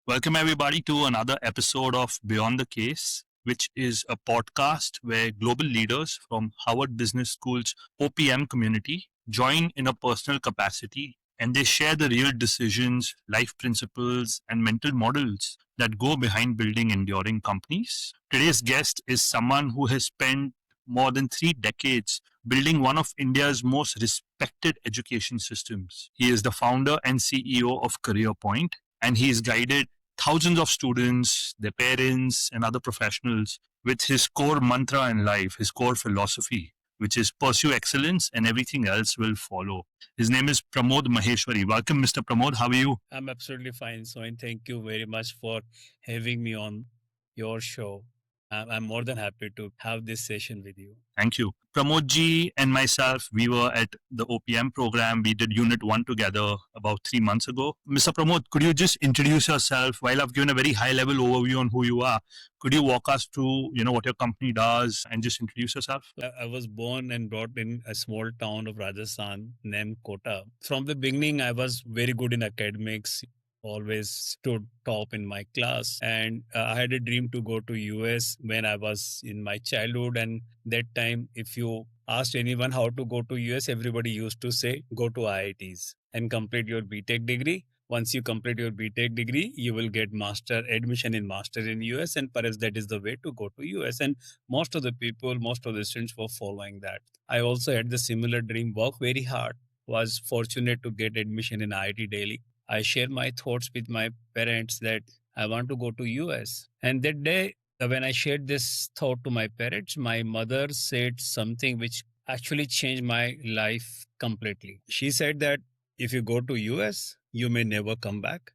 Welcome, everybody, to another episode of Beyond the Case, which is a podcast where global leaders from Harvard Business School's OPM community join in a personal capacity and they share the real decisions, life principles, and mental models that go behind building enduring companies. Today's guest is someone who has spent more than 3 decades building one of India's most respected education systems. He is the founder and CEO of CareerPoint, and he's guided thousands of students, their parents, and other professionals with his core mantra in life, his core philosophy, which is pursue excellence and everything else will follow. His name is Pramod Maheshwari. Welcome, Mr. Pramod. How are you? I'm absolutely fine. So, and thank you very much for having me on your show. I'm more than happy to have this session with you. Thank you. Pramod ji and myself, we were at the OPM program. We did Unit 1 together about 3 months ago. Mr. Pramod, could you just introduce yourself? While I've given a very high level overview on who you are, could you walk us through, what your company does and just introduce yourself? I was born and brought in a small town of Rajasthan named Kota. From the beginning, I was very good in academics, always stood top in my class, and I had a dream to go to US when I was in my childhood. And that time, if you asked anyone how to go to US, everybody used to say go to IITs and complete your BTech degree. Once you complete your BTech degree, you will get master admission in master in US, and perhaps that is the way to go to US. And most of the people, most of the students were following that. I also had the similar dream, work very hard, was fortunate to get admission in IIT Delhi. I share my thoughts with my parents that I want to go to US. And that day, when I shared this thought to my parents, my mother said something which actually changed my life completely. She said that if you go to US, you may never come back.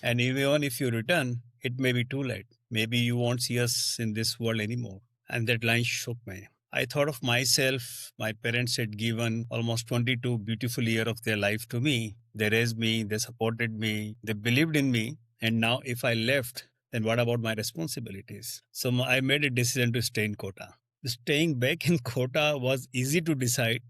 And even if you return, it may be too late. Maybe you won't see us in this world anymore. And that line shook me. I thought of myself. My parents had given almost 22 beautiful years of their life to me. They raised me, they supported me, they believed in me. And now, if I left, then what about my responsibilities? So I made a decision to stay in Kota. Staying back in Kota was easy to decide,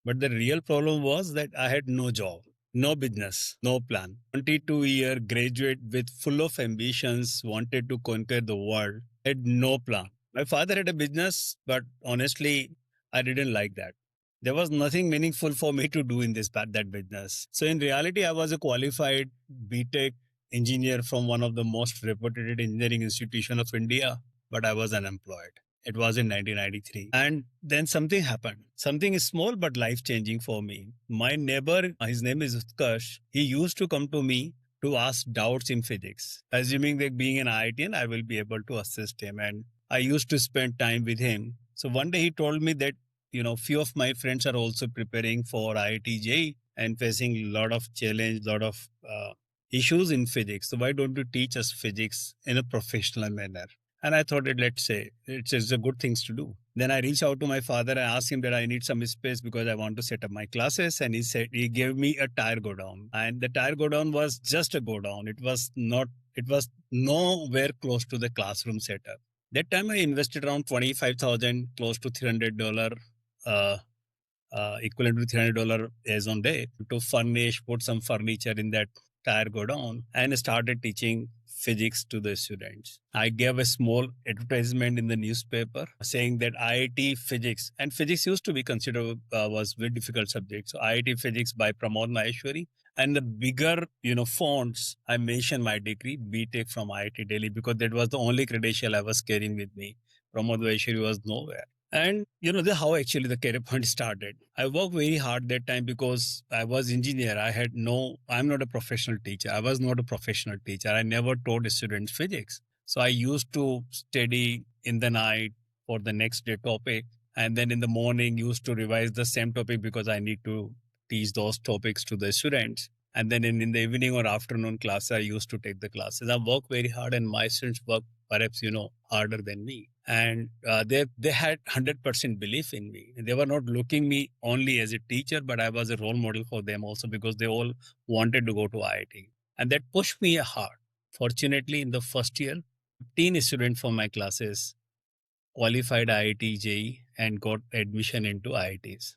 but the real problem was that I had no job, no business, no plan. 22-year graduate with full of ambitions, wanted to conquer the world, had no plan. My father had a business, but honestly, I didn't like that. There was nothing meaningful for me to do in that business. So in reality, I was a qualified BTech engineer from one of the most reputed engineering institution of India, but I was unemployed. It was in 1993. And then something happened. Something small but life changing for me. My neighbor, his name is Utkarsh, he used to come to me to ask doubts in physics, assuming that being an IITian, I will be able to assist him. And I used to spend time with him. So one day he told me that, few of my friends are also preparing for IIT-JEE and facing a lot of challenge, lot of issues in physics. So why don't you teach us physics in a professional manner? And I thought that, let's say, it's a good things to do. Then I reached out to my father and asked him that I need some space because I want to set up my classes. And he gave me a tire go down. And the tire go down was just a go down. It was nowhere close to the classroom setup. That time I invested around 25,000, close to $300, uh, equivalent to $300 as on day to furnish, put some furniture in that tire go down and started teaching physics to the students. I gave a small advertisement in the newspaper saying that IIT physics, and physics used to be considered was very difficult subject. So IIT physics by Pramod Maheshwari. And the bigger, fonts, I mentioned my degree, BTech from IIT Delhi, because that was the only credential I was carrying with me. Pramod Maheshwari was nowhere. And how actually the career point started. I worked very hard that time because I was engineer. I'm not a professional teacher. I was not a professional teacher. I never taught students physics. So I used to study in the night for the next day topic. And then in the morning used to revise the same topic because I need to teach those topics to the students. And then in the evening or afternoon class, I used to take the classes. I worked very hard and my students worked perhaps, harder than me. And they had 100% belief in me. They were not looking me only as a teacher, but I was a role model for them also because they all wanted to go to IIT. And that pushed me hard. Fortunately, in the first year, 15 students from my classes qualified IIT-JEE and got admission into IITs.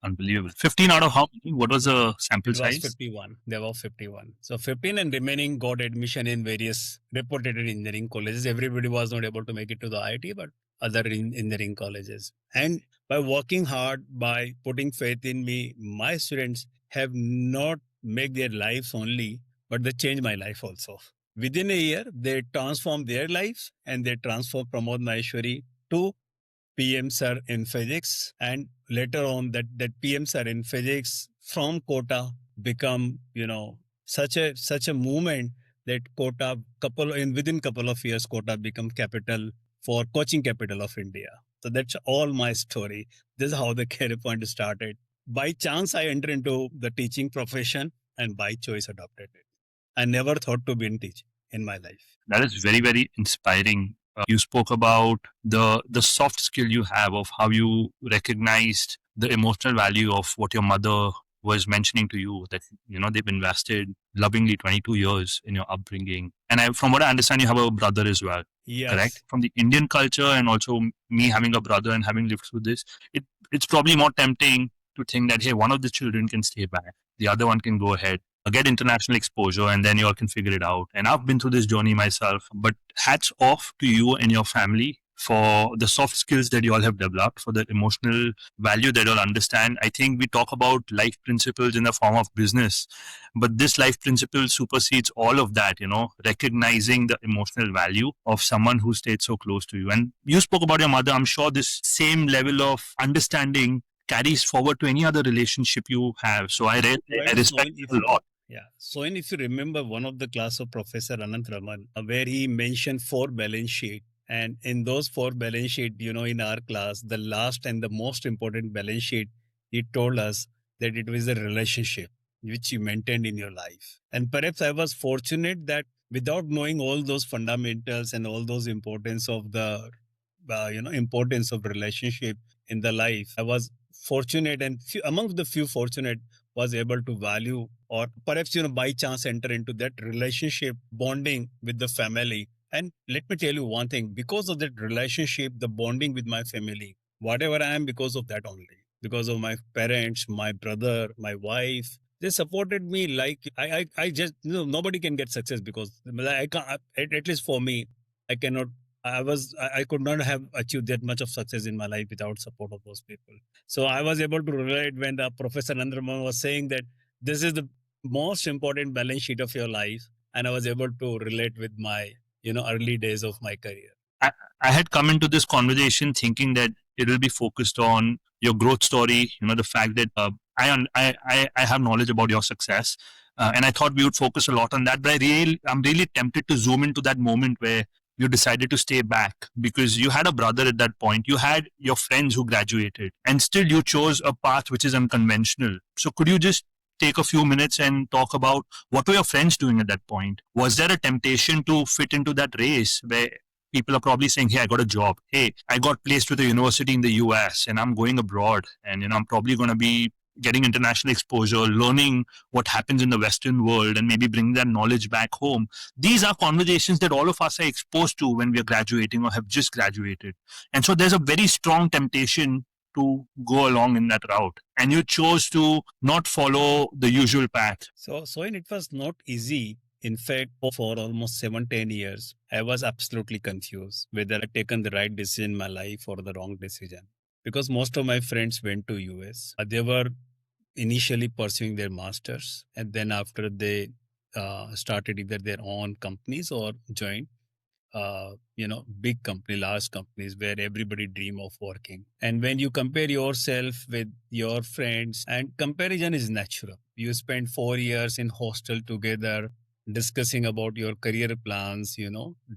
Unbelievable. 15 out of how many? What was the sample It was size? 51. There were 51. So 15 and remaining got admission in various reputed engineering colleges. Everybody was not able to make it to the IIT, but other engineering colleges. And by working hard, by putting faith in me, my students have not made their lives only, but they changed my life also. Within a year, they transformed their lives and they transformed Pramod Maheshwari to PM sir in physics, and later on that PM sir in physics from Kota become such a movement that Kota within couple of years Kota become capital for coaching capital of India. So that's all my story. This is how the career point started. By chance I entered into the teaching profession and by choice adopted it. I never thought to be in teaching in my life. That is very, very inspiring. You spoke about the soft skill you have of how you recognized the emotional value of what your mother was mentioning to you, that they've invested lovingly 22 years in your upbringing. And from what I understand, you have a brother as well, correct? Yes. From the Indian culture, and also me having a brother and having lived through this, it's probably more tempting to think that, hey, one of the children can stay back, the other one can go ahead, get international exposure, and then you all can figure it out. And I've been through this journey myself. But hats off to you and your family for the soft skills that you all have developed, for the emotional value that you all understand. I think we talk about life principles in the form of business, but this life principle supersedes all of that, recognizing the emotional value of someone who stayed so close to you. And you spoke about your mother. I'm sure this same level of understanding carries forward to any other relationship you have. So I Right. So respect if it a lot. Yeah. So, and if you remember one of the class of Professor Anant Raman, where he mentioned four balance sheet, and in those four balance sheet, in our class, the last and the most important balance sheet, he told us that it was a relationship which you maintained in your life. And perhaps I was fortunate that without knowing all those fundamentals and all those importance of the, importance of relationship in the life, I was fortunate and amongst the few fortunate was able to value or perhaps by chance enter into that relationship bonding with the family. And let me tell you one thing, because of that relationship, the bonding with my family, whatever I am, because of that only, because of my parents, my brother, my wife, they supported me. Like I just nobody can get success because I can't, at least for me, I cannot. I could not have achieved that much of success in my life without support of those people. So I was able to relate when the Professor Nandraman was saying that this is the most important balance sheet of your life, and I was able to relate with my early days of my career. I, I had come into this conversation thinking that it will be focused on your growth story, the fact that I have knowledge about your success. And I thought we would focus a lot on that. But I'm really tempted to zoom into that moment where you decided to stay back because you had a brother at that point. You had your friends who graduated, and still you chose a path which is unconventional. So could you just take a few minutes and talk about what were your friends doing at that point? Was there a temptation to fit into that race where people are probably saying, hey, I got a job. Hey, I got placed with a university in the US and I'm going abroad. And, I'm probably going to be getting international exposure, learning what happens in the Western world and maybe bringing that knowledge back home. These are conversations that all of us are exposed to when we are graduating or have just graduated. And so there's a very strong temptation to go along in that route. And you chose to not follow the usual path. So and it was not easy. In fact, for almost 7-10 years, I was absolutely confused whether I taken the right decision in my life or the wrong decision. Because most of my friends went to US. They were initially pursuing their masters, and then after they started either their own companies or joined big company, large companies where everybody dream of working. And when you compare yourself with your friends, and comparison is natural. You spend 4 years in hostel together, discussing about your career plans,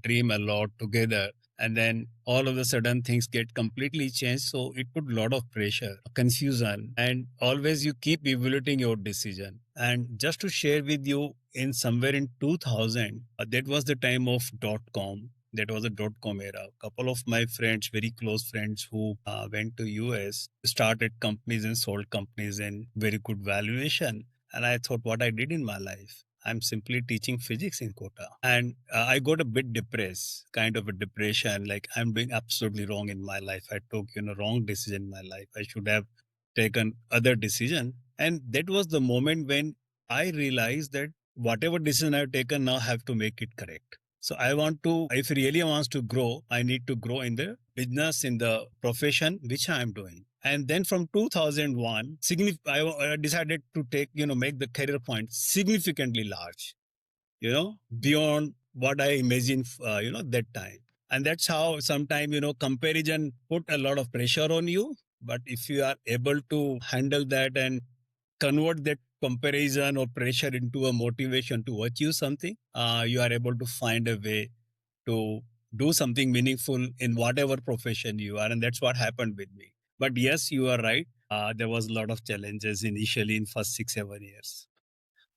dream a lot together. And then all of a sudden things get completely changed. So it put a lot of pressure, confusion, and always you keep evaluating your decision. And just to share with you, in somewhere in 2000, that was the time of .com. That was a .com era. A couple of my friends, very close friends who went to US, started companies and sold companies in very good valuation. And I thought what I did in my life, I'm simply teaching physics in Kota. And I got a bit depressed, kind of a depression, like I'm doing absolutely wrong in my life. I took, wrong decision in my life. I should have taken other decision. And that was the moment when I realized that whatever decision I've taken now, I have to make it correct. So I want to, if really wants to grow, I need to grow in the business, in the profession which I am doing. And then from 2001, I decided to take, make the career point significantly large, beyond what I imagined, that time. And that's how sometimes, comparison put a lot of pressure on you. But if you are able to handle that and convert that comparison or pressure into a motivation to achieve something, you are able to find a way to do something meaningful in whatever profession you are. And that's what happened with me. But yes, you are right. There was a lot of challenges initially in first 6 7 years.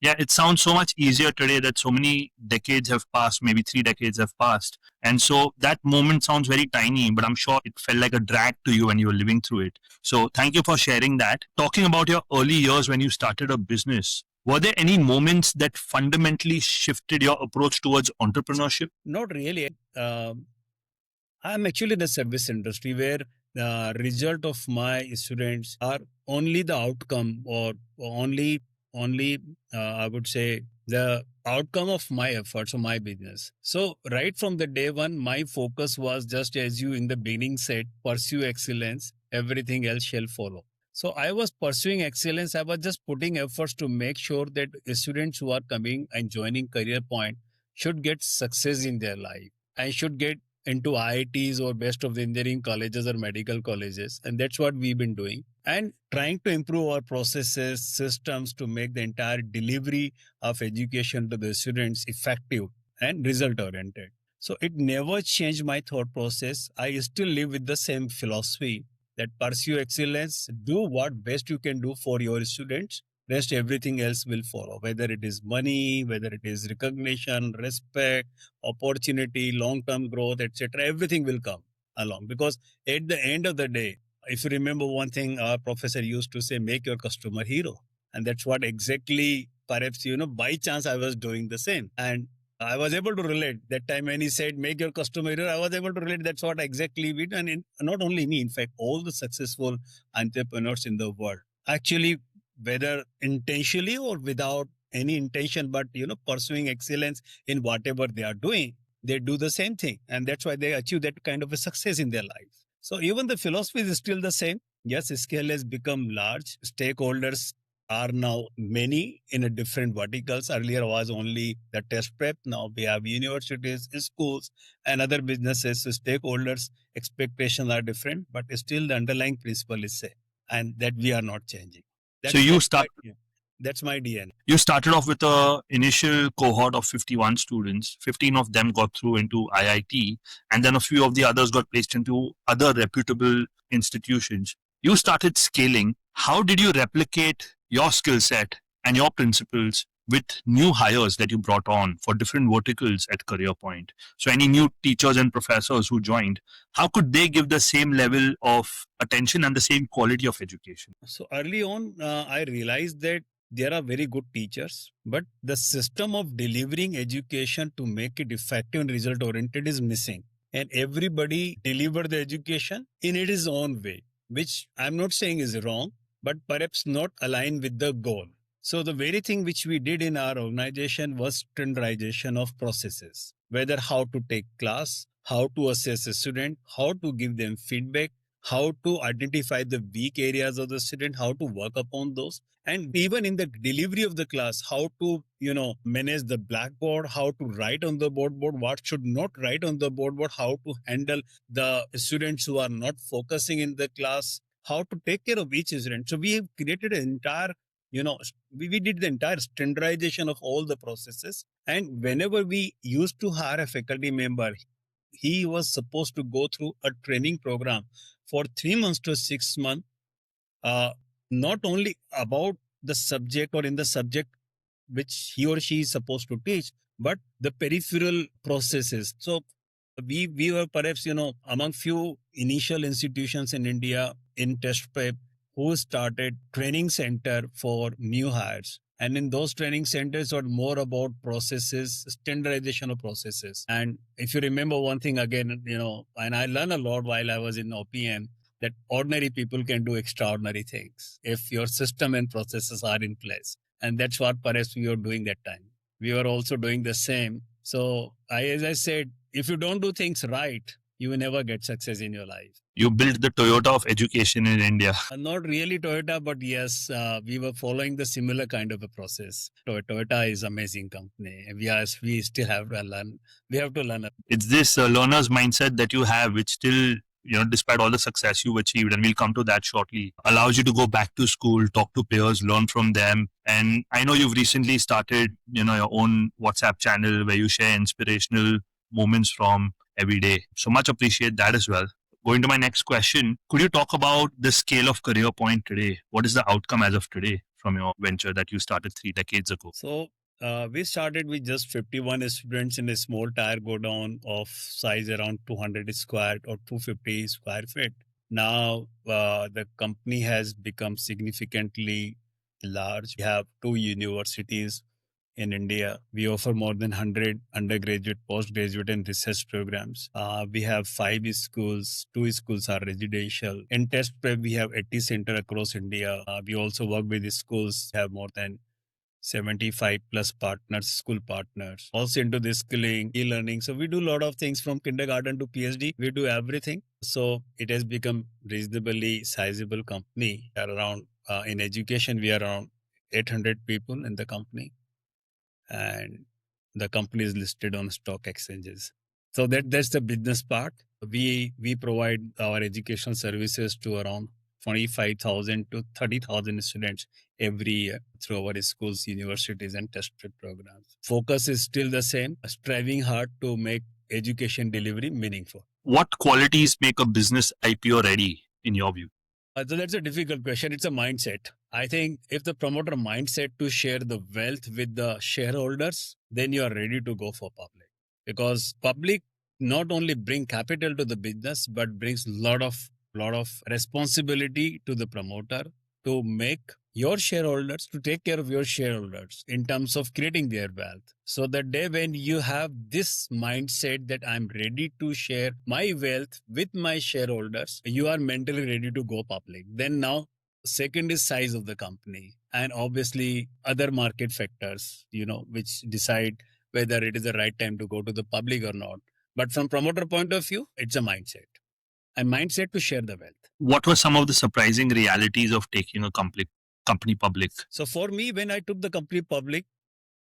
Yeah, it sounds so much easier today that so many decades have passed, maybe 3 decades have passed. And so that moment sounds very tiny, but I'm sure it felt like a drag to you when you were living through it. So thank you for sharing that. Talking about your early years when you started a business, were there any moments that fundamentally shifted your approach towards entrepreneurship? Not really. I'm actually in the service industry where the result of my students are only the outcome, or only I would say the outcome of my efforts or my business. So right from the day one, my focus was, just as you in the beginning said, pursue excellence, everything else shall follow. So I was pursuing excellence. I was just putting efforts to make sure that students who are coming and joining Career Point should get success in their life and should get into IITs or best of the engineering colleges or medical colleges. And that's what we've been doing. And trying to improve our processes, systems to make the entire delivery of education to the students effective and result oriented. So it never changed my thought process. I still live with the same philosophy that pursue excellence, do what best you can do for your students. Rest everything else will follow, whether it is money, whether it is recognition, respect, opportunity, long-term growth, etc. Everything will come along, because at the end of the day, if you remember one thing our professor used to say, make your customer hero. And that's what exactly, perhaps, by chance I was doing the same. And I was able to relate that time when he said, make your customer hero. I was able to relate. That's what exactly we did. And not only me, in fact, all the successful entrepreneurs in the world, actually, whether intentionally or without any intention, but pursuing excellence in whatever they are doing, they do the same thing. And that's why they achieve that kind of a success in their life. So even the philosophy is still the same. Yes, scale has become large. Stakeholders are now many in a different verticals. Earlier was only the test prep. Now we have universities, schools, and other businesses. So stakeholders' expectations are different, but still the underlying principle is same, and that we are not changing. So That's my DNA. You started off with a initial cohort of 51 students. 15 of them got through into IIT, and then a few of the others got placed into other reputable institutions. You started scaling. How did you replicate your skill set and your principles with new hires that you brought on for different verticals at Career Point? So any new teachers and professors who joined, how could they give the same level of attention and the same quality of education? So early on, I realized that there are very good teachers, but the system of delivering education to make it effective and result oriented is missing. And everybody deliver the education in its own way, which I'm not saying is wrong, but perhaps not aligned with the goal. So the very thing which we did in our organization was standardization of processes, whether how to take class, how to assess a student, how to give them feedback, how to identify the weak areas of the student, how to work upon those, and even in the delivery of the class, how to manage the blackboard, how to write on the board, what should not write on the board, how to handle the students who are not focusing in the class, how to take care of each student. So we have created an entire, we did the entire standardization of all the processes. And whenever we used to hire a faculty member, he was supposed to go through a training program for 3 months to 6 months, uh, not only about the subject or in the subject which he or she is supposed to teach, but the peripheral processes. So we were perhaps, among few initial institutions in India in test prep who started training center for new hires. And in those training centers are more about processes, standardization of processes. And if you remember one thing again, and I learned a lot while I was in OPM, that ordinary people can do extraordinary things if your system and processes are in place. And that's what perhaps we were doing that time. We were also doing the same. So, as I said, if you don't do things right, you will never get success in your life. You built the Toyota of education in India. Not really Toyota, but yes, we were following the similar kind of a process. Toyota is amazing company. We still have to learn. We have to learn. It's this learner's mindset that you have, which still, despite all the success you've achieved, and we'll come to that shortly, allows you to go back to school, talk to peers, learn from them. And I know you've recently started, your own WhatsApp channel where you share inspirational moments from every day. So much appreciate that as well. Going to my next question, could you talk about the scale of Career Point today? What is the outcome as of today from your venture that you started 3 decades ago? So we started with just 51 students in a small tire go down of size around 200 square or 250 square feet. Now the company has become significantly large. We have 2 universities in India. We offer more than 100 undergraduate, postgraduate, and research programs. We have 5 schools. 2 schools are residential. In test prep, we have 80 centers across India. We also work with the schools. We have more than 75 plus partners, school partners, also into this skilling, e-learning. So we do a lot of things from kindergarten to PhD. We do everything. So it has become reasonably sizable company. We are around in education, we are around 800 people in the company, and the company is listed on stock exchanges. So that's the business part. We provide our educational services to around 25,000 to 30,000 students every year through our schools, universities, and test prep programs. Focus is still the same, striving hard to make education delivery meaningful. What qualities make a business IPO ready in your view? So that's a difficult question. It's a mindset. I think if the promoter mindset to share the wealth with the shareholders, then you are ready to go for public. Because public not only bring capital to the business, but brings lot of responsibility to the promoter to make your shareholders, to take care of your shareholders in terms of creating their wealth. So the day when you have this mindset that I'm ready to share my wealth with my shareholders, you are mentally ready to go public. Then now, second is size of the company, and obviously other market factors, which decide whether it is the right time to go to the public or not. But from promoter point of view, it's a mindset. And mindset to share the wealth. What were some of the surprising realities of taking a company public? So for me, when I took the company public,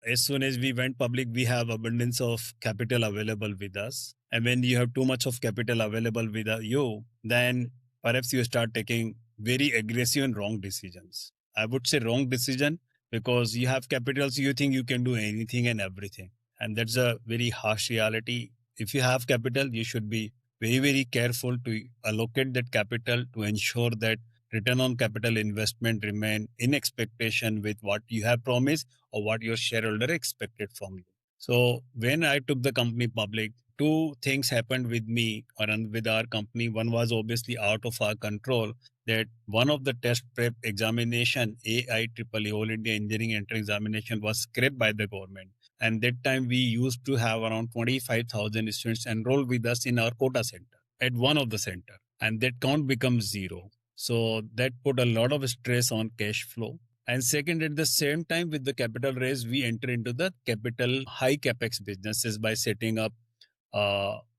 as soon as we went public, we have abundance of capital available with us. And when you have too much of capital available with you, then perhaps you start taking very aggressive and wrong decisions. I would say wrong decision because you have capital, so you think you can do anything and everything. And that's a very harsh reality. If you have capital, you should be very, very careful to allocate that capital to ensure that return on capital investment remain in expectation with what you have promised or what your shareholder expected from you. So when I took the company public, 2 things happened with me or with our company. One was obviously out of our control, that one of the test prep examination, IIT All India Engineering Entrance Examination, was scrapped by the government. And that time we used to have around 25,000 students enrolled with us in our Kota center, at one of the center. And that count becomes 0. So that put a lot of stress on cash flow. And second, at the same time, with the capital raise, we enter into the capital high capex businesses by setting up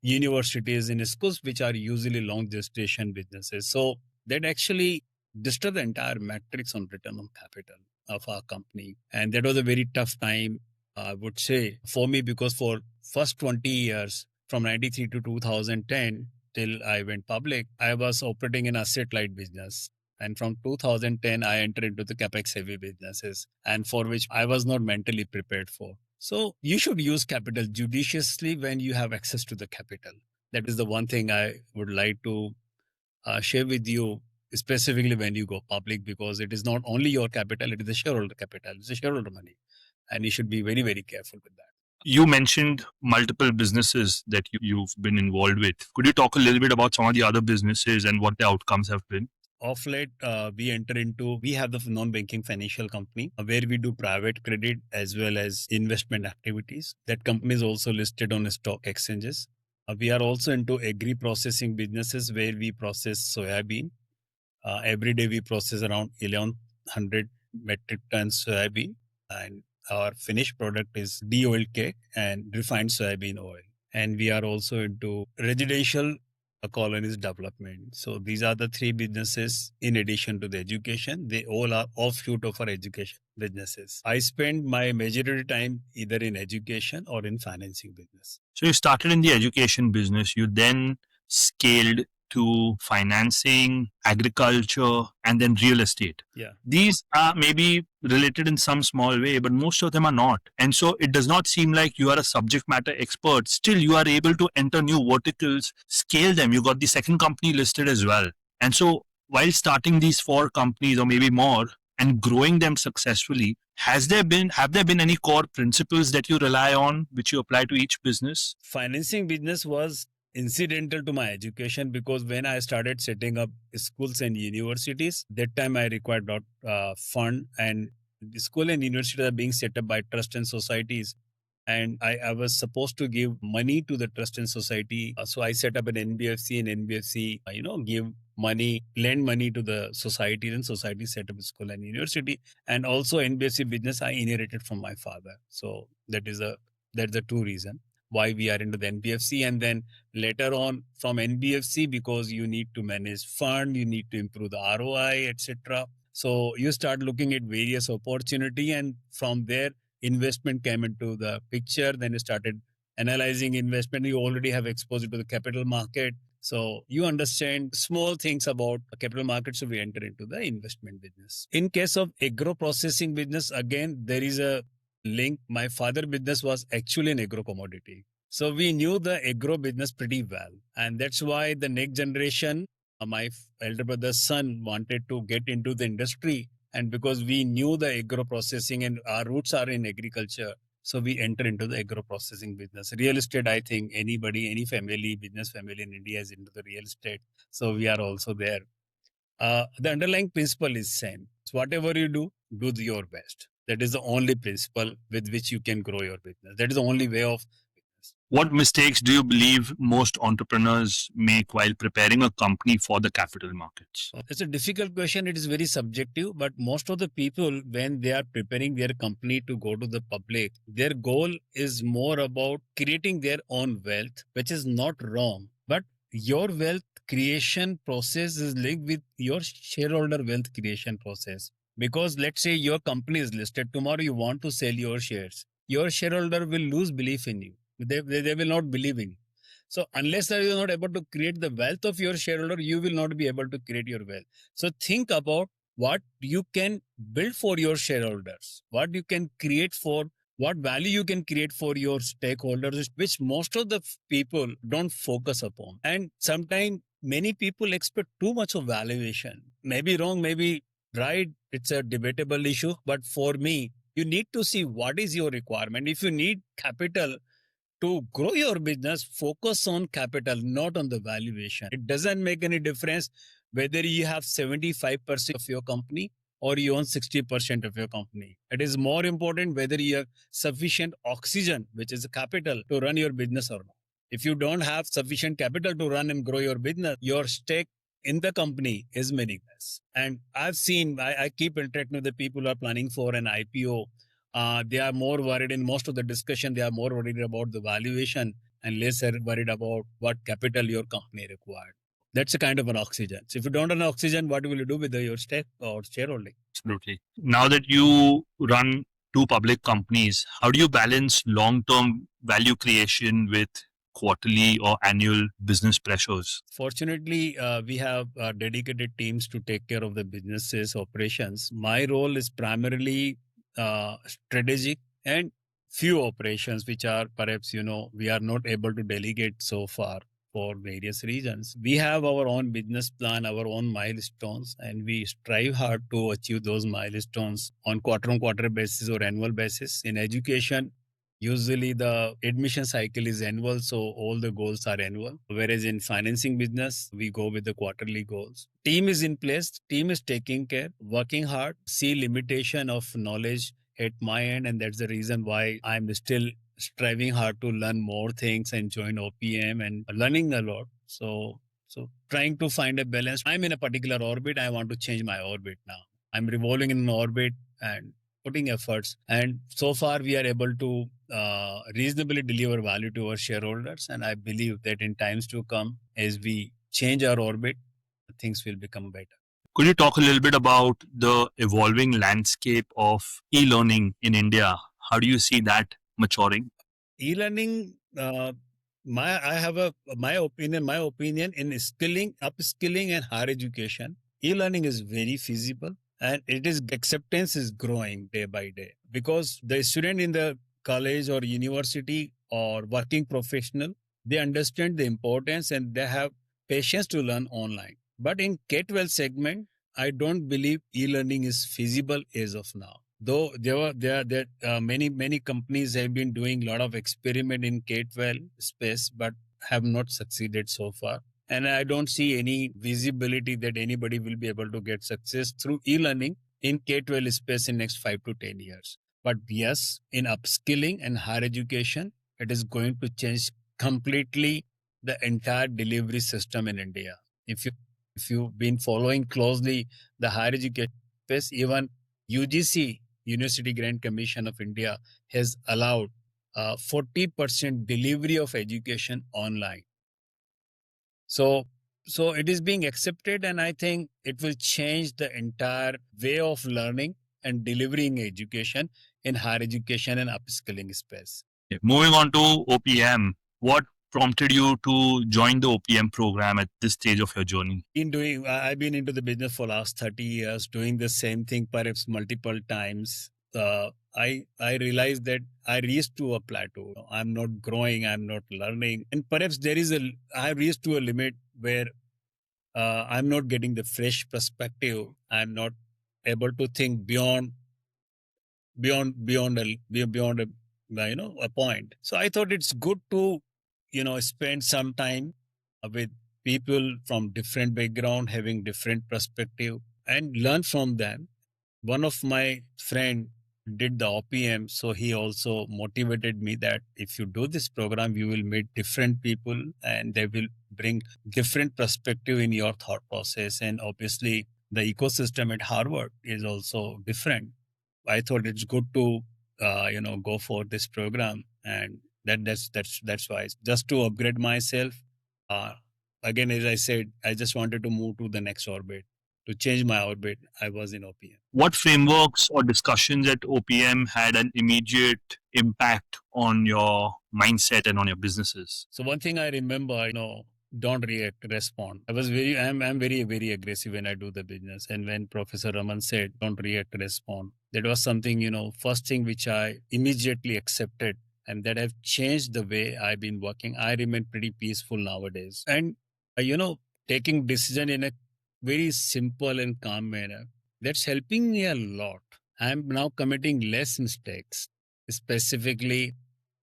universities in schools, which are usually long gestation businesses. So that actually disturbed the entire matrix on return on capital of our company. And that was a very tough time, I would say, for me, because for first 20 years, from 93 to 2010, till I went public, I was operating in asset-light business. And from 2010, I entered into the capex-heavy businesses, and for which I was not mentally prepared for. So you should use capital judiciously when you have access to the capital. That is the one thing I would like to share with you, specifically when you go public, because it is not only your capital, it is the shareholder capital, it's the shareholder money. And you should be very, very careful with that. You mentioned multiple businesses that you've been involved with. Could you talk a little bit about some of the other businesses and what the outcomes have been? Of late, we have the non-banking financial company where we do private credit as well as investment activities. That company is also listed on stock exchanges. We are also into agri processing businesses where we process soybean. Every day we process around 1100 metric tons soybean, and our finished product is de-oiled cake and refined soybean oil. And we are also into residential colonies development. So these are the three businesses in addition to the education. They all are offshoot of our education businesses. I spend my majority time either in education or in financing business. So you started in the education business, you then scaled to financing, agriculture, and then real estate. Yeah. These are maybe related in some small way, but most of them are not. And so it does not seem like you are a subject matter expert. Still, you are able to enter new verticals, scale them. You got the second company listed as well. And so while starting these four companies or maybe more and growing them successfully, have there been any core principles that you rely on which you apply to each business? Financing business was incidental to my education because when I started setting up schools and universities, that time I required lot fund, and the school and universities are being set up by trust and societies. And I was supposed to give money to the trust and society. So I set up an NBFC, and NBFC, give money, lend money to the societies, and society set up a school and university. And also NBFC business I inherited from my father. So that's the two reason why we are into the NBFC. And then later on from NBFC, because you need to manage fund, you need to improve the ROI, etc. So you start looking at various opportunity, and from there investment came into the picture. Then you started analyzing investment. You already have exposure to the capital market, so you understand small things about capital markets. So we enter into the investment business. In case of agro processing business, again there is a link. My father business was actually an agro commodity, so we knew the agro business pretty well, and that's why the next generation, my elder brother's son, wanted to get into the industry. And because we knew the agro processing and our roots are in agriculture, so we enter into the agro processing business. Real estate, I think any family, business family in India is into the real estate. So we are also there. The underlying principle is same. So whatever you do your best. That is the only principle with which you can grow your business. That is the only way of business. What mistakes do you believe most entrepreneurs make while preparing a company for the capital markets? It's a difficult question. It is very subjective, but most of the people, when they are preparing their company to go to the public, their goal is more about creating their own wealth, which is not wrong. But your wealth creation process is linked with your shareholder wealth creation process. Because let's say your company is listed, tomorrow you want to sell your shares. Your shareholder will lose belief in you. They will not believe in you. So unless you are not able to create the wealth of your shareholder, you will not be able to create your wealth. So think about what you can build for your shareholders, what you can create for, what value you can create for your stakeholders, which most of the people don't focus upon. And sometimes many people expect too much of valuation. Maybe wrong, maybe right. It's a debatable issue. But for me, you need to see what is your requirement. If you need capital, to grow your business, focus on capital, not on the valuation. It doesn't make any difference whether you have 75% of your company or you own 60% of your company. It is more important whether you have sufficient oxygen, which is capital, to run your business or not. If you don't have sufficient capital to run and grow your business, your stake in the company is meaningless. And I've seen, I keep interacting with the people who are planning for an IPO. They are more worried in most of the discussion. They are more worried about the valuation and less worried about what capital your company required. That's a kind of an oxygen. So if you don't have an oxygen, what will you do with your stake or shareholding? Absolutely. Now that you run two public companies, how do you balance long term value creation with quarterly or annual business pressures? Fortunately, we have dedicated teams to take care of the businesses operations. My role is primarily strategic and few operations, which are perhaps, we are not able to delegate so far for various reasons. We have our own business plan, our own milestones, and we strive hard to achieve those milestones on quarter basis or annual basis. In education, usually the admission cycle is annual, so all the goals are annual. Whereas in financing business, we go with the quarterly goals. Team is in place, team is taking care, working hard, see limitation of knowledge at my end, and that's the reason why I'm still striving hard to learn more things and join OPM and learning a lot. So trying to find a balance. I'm in a particular orbit. I want to change my orbit now. I'm revolving in an orbit and putting efforts. And so far, we are able to reasonably deliver value to our shareholders. And I believe that in times to come, as we change our orbit, things will become better. Could you talk a little bit about the evolving landscape of e-learning in India? How do you see that maturing? E-learning, I have my opinion in skilling, upskilling and higher education. E-learning is very feasible and acceptance is growing day by day because the student in the college or university or working professional, they understand the importance and they have patience to learn online. But in K-12 segment, I don't believe e-learning is feasible as of now. Though there many companies have been doing a lot of experiment in K-12 space, but have not succeeded so far. And I don't see any visibility that anybody will be able to get success through e-learning in K-12 space in next 5 to 10 years. But yes, in upskilling and higher education, it is going to change completely the entire delivery system in India. If you've been following closely the higher education space, even UGC, University Grant Commission of India, has allowed 40% delivery of education online. So it is being accepted, and I think it will change the entire way of learning and delivering education in higher education and upskilling space. Moving on to OPM, what prompted you to join the OPM program at this stage of your journey? I've been into the business for last 30 years, doing the same thing perhaps multiple times. I realized that I reached to a plateau. I'm not growing, I'm not learning, and perhaps I reached to a limit where I'm not getting the fresh perspective. I'm not able to think beyond a point. So I thought it's good to spend some time with people from different background, having different perspective, and learn from them. One of my friend did the OPM, so he also motivated me that if you do this program, you will meet different people and they will bring different perspective in your thought process. And obviously, the ecosystem at Harvard is also different. I thought it's good to go for this program, and that's why, just to upgrade myself. Uh, Again, as I said, I just wanted to move to the next orbit, to change my orbit. I was in OPM. What frameworks or discussions at OPM had an immediate impact on your mindset and on your businesses? So one thing I remember, don't react, respond. I'm very, very aggressive when I do the business. And when Professor Raman said, don't react, respond, that was something, first thing which I immediately accepted, and that have changed the way I've been working. I remain pretty peaceful nowadays. And, taking decision in a very simple and calm manner, that's helping me a lot. I'm now committing less mistakes, specifically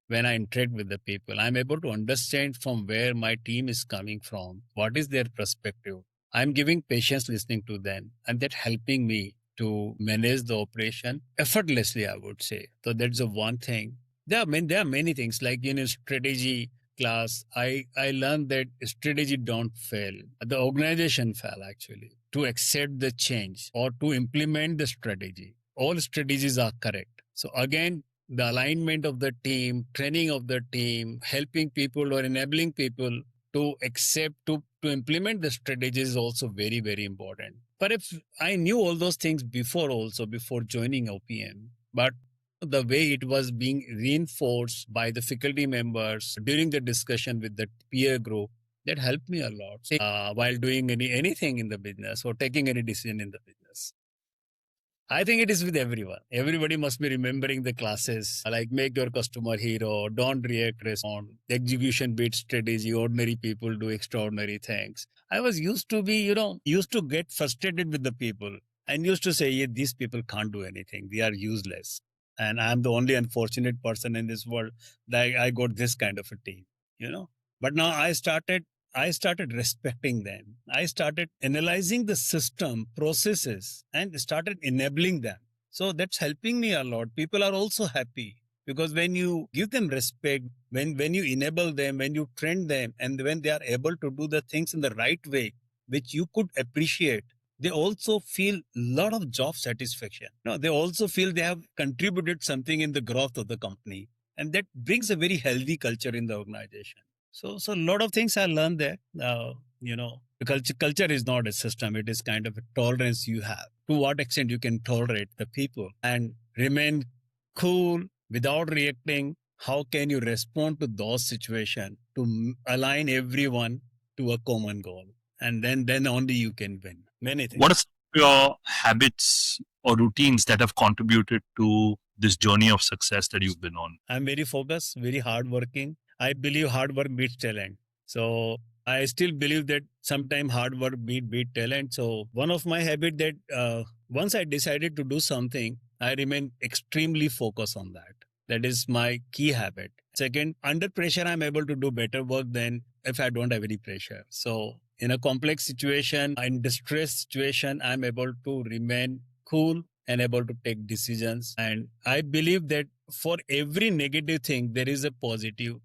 when I interact with the people. I'm able to understand from where my team is coming from, what is their perspective. I'm giving patience listening to them, and that helping me to manage the operation effortlessly, I would say. So that's the one thing. There are many things like strategy class. I learned that strategy don't fail. The organization fail actually to accept the change or to implement the strategy. All strategies are correct. So again, the alignment of the team, training of the team, helping people or enabling people to accept, to implement the strategy is also very, very important. Perhaps I knew all those things before joining OPM, but the way it was being reinforced by the faculty members during the discussion with the peer group, that helped me a lot while doing anything in the business or taking any decision in the business. I think it is with everyone. Everybody must be remembering the classes like make your customer hero, don't react, respond, execution beats strategy, ordinary people do extraordinary things. I was used to used to get frustrated with the people and used to say, yeah, these people can't do anything. They are useless. And I'm the only unfortunate person in this world that I got this kind of a team. But now I started respecting them. I started analyzing the system processes and started enabling them. So that's helping me a lot. People are also happy Because when you give them respect, when you enable them, when you train them, and when they are able to do the things in the right way, which you could appreciate, they also feel lot of job satisfaction. No, they also feel they have contributed something in the growth of the company, and that brings a very healthy culture in the organization. So a lot of things I learned there. The culture is not a system; it is kind of a tolerance you have. To what extent you can tolerate the people and remain cool without reacting. How can you respond to those situations to align everyone to a common goal? And then only you can win. Many things. What are some of your habits or routines that have contributed to this journey of success that you've been on? I'm very focused, very hardworking. I believe hard work beats talent. So I still believe that sometimes hard work beat talent. So one of my habit that once I decided to do something, I remain extremely focused on that. That is my key habit. Second, under pressure, I'm able to do better work than if I don't have any pressure. So in a complex situation, in distress situation, I'm able to remain cool and able to take decisions. And I believe that for every negative thing, there is a positive,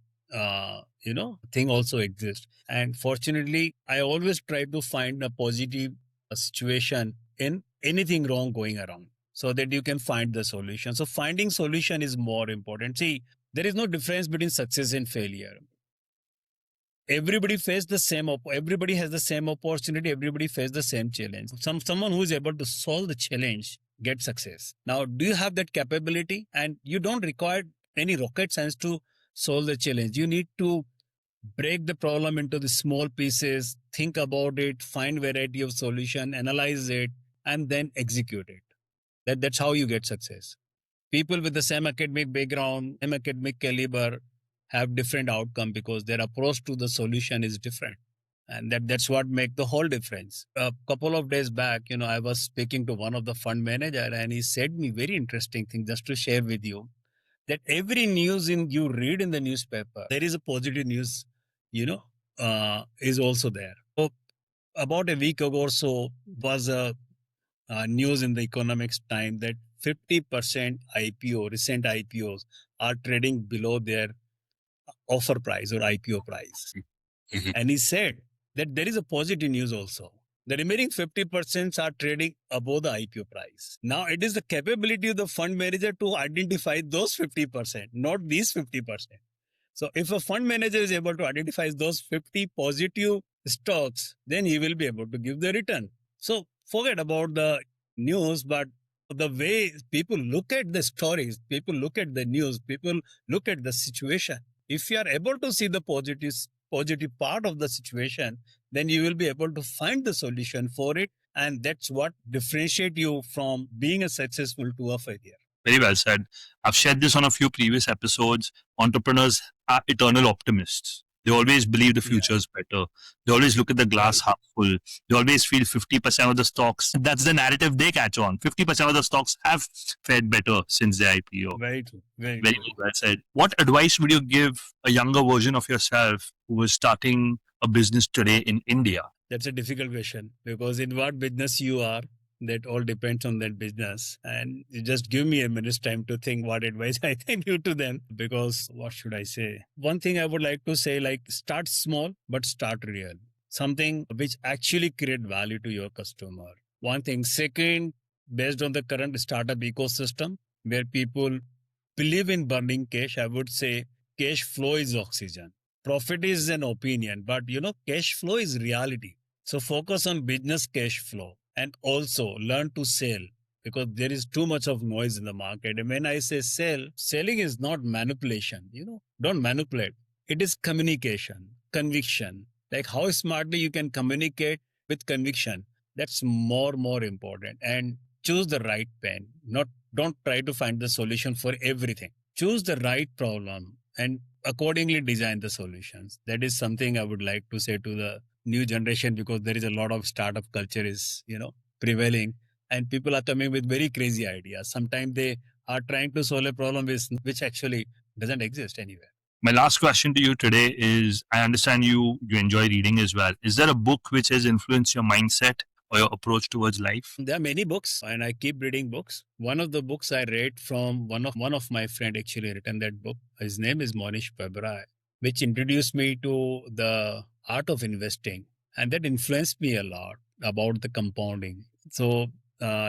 thing also exists. And fortunately, I always try to find a positive situation in anything wrong going around so that you can find the solution. So finding solution is more important. See, there is no difference between success and failure. Everybody face the same everybody has the same opportunity, everybody face the same challenge. Someone who is able to solve the challenge get success. Now, do you have that capability? And you don't require any rocket science to solve the challenge. You need to break the problem into the small pieces, think about it, find variety of solution, analyze it, and then execute it. That's how you get success. People with the same academic background, same academic caliber have different outcome because their approach to the solution is different. And that's what make the whole difference. A couple of days back, I was speaking to one of the fund manager and he said me very interesting thing just to share with you that every news you read in the newspaper, there is a positive news, is also there. So about a week ago or so was a news in the economics time that 50% recent IPOs are trading below their offer price or IPO price. Mm-hmm. And he said that there is a positive news also. The remaining 50% are trading above the IPO price. Now it is the capability of the fund manager to identify those 50%, not these 50%. So if a fund manager is able to identify those 50 positive stocks, then he will be able to give the return. So forget about the news, but the way people look at the stories, people look at the news, people look at the situation. If you are able to see the positive part of the situation, then you will be able to find the solution for it. And that's what differentiates you from being a successful to a failure. Very well said. I've shared this on a few previous episodes. Entrepreneurs are eternal optimists. They always believe the future is better. They always look at the glass half full. They always feel 50% of the stocks. That's the narrative they catch on. 50% of the stocks have fared better since their IPO. Very true. Very well said. What advice would you give a younger version of yourself who is starting a business today in India? That's a difficult question because in what business you are, that all depends on that business. And you just give me a minute's time to think what advice I can give to them, because what should I say? One thing I would like to say, like start small, but start real. Something which actually create value to your customer. One thing. Second, based on the current startup ecosystem where people believe in burning cash, I would say cash flow is oxygen. Profit is an opinion, but cash flow is reality. So focus on business cash flow. And also learn to sell because there is too much of noise in the market. And when I say sell, selling is not manipulation. Don't manipulate. It is communication, conviction. Like how smartly you can communicate with conviction. That's more important. And choose the right pen. Don't try to find the solution for everything. Choose the right problem and accordingly design the solutions. That is something I would like to say to the new generation, because there is a lot of startup culture is, prevailing and people are coming with very crazy ideas. Sometimes they are trying to solve a problem which actually doesn't exist anywhere. My last question to you today is, I understand you enjoy reading as well. Is there a book which has influenced your mindset or your approach towards life? There are many books, and I keep reading books. One of the books I read from one of my friend actually written that book. His name is Monish Pabrai, which introduced me to the art of investing, and that influenced me a lot about the compounding. So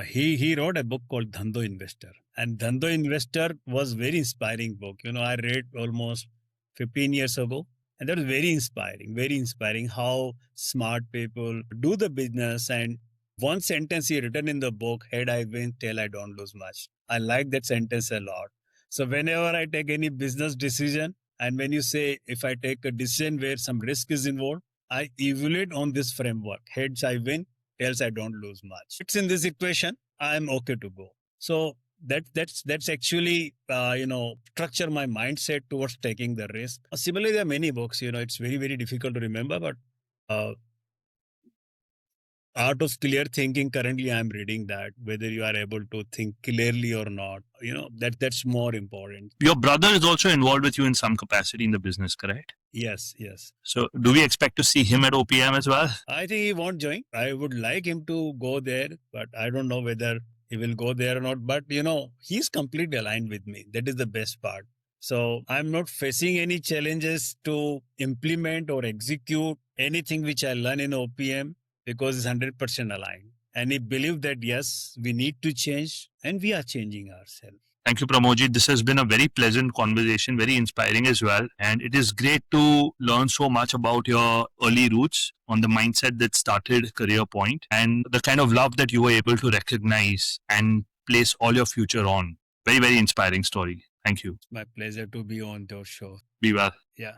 he wrote a book called Dhando Investor, and Dhando Investor was very inspiring book. I read almost 15 years ago, and that was very inspiring how smart people do the business. And one sentence he written in the book, head I win, tail I don't lose much. I like that sentence a lot. So whenever I take any business decision, and when you say if I take a decision where some risk is involved, I evaluate on this framework. Heads I win, tails I don't lose much. It's in this equation, I am okay to go. So that's actually structure my mindset towards taking the risk. Similarly, there are many books. It's very difficult to remember, but art of clear thinking, currently I'm reading that. Whether you are able to think clearly or not, that's more important. Your brother is also involved with you in some capacity in the business, correct? Yes. So do we expect to see him at OPM as well? I think he won't join. I would like him to go there, but I don't know whether he will go there or not. But he's completely aligned with me. That is the best part. So I'm not facing any challenges to implement or execute anything which I learn in OPM, because it's 100% aligned. And he believed that, yes, we need to change, and we are changing ourselves. Thank you, Pramodji. This has been a very pleasant conversation, very inspiring as well. And it is great to learn so much about your early roots on the mindset that started Career Point and the kind of love that you were able to recognize and place all your future on. Very inspiring story. Thank you. My pleasure to be on your show. Be well. Yeah.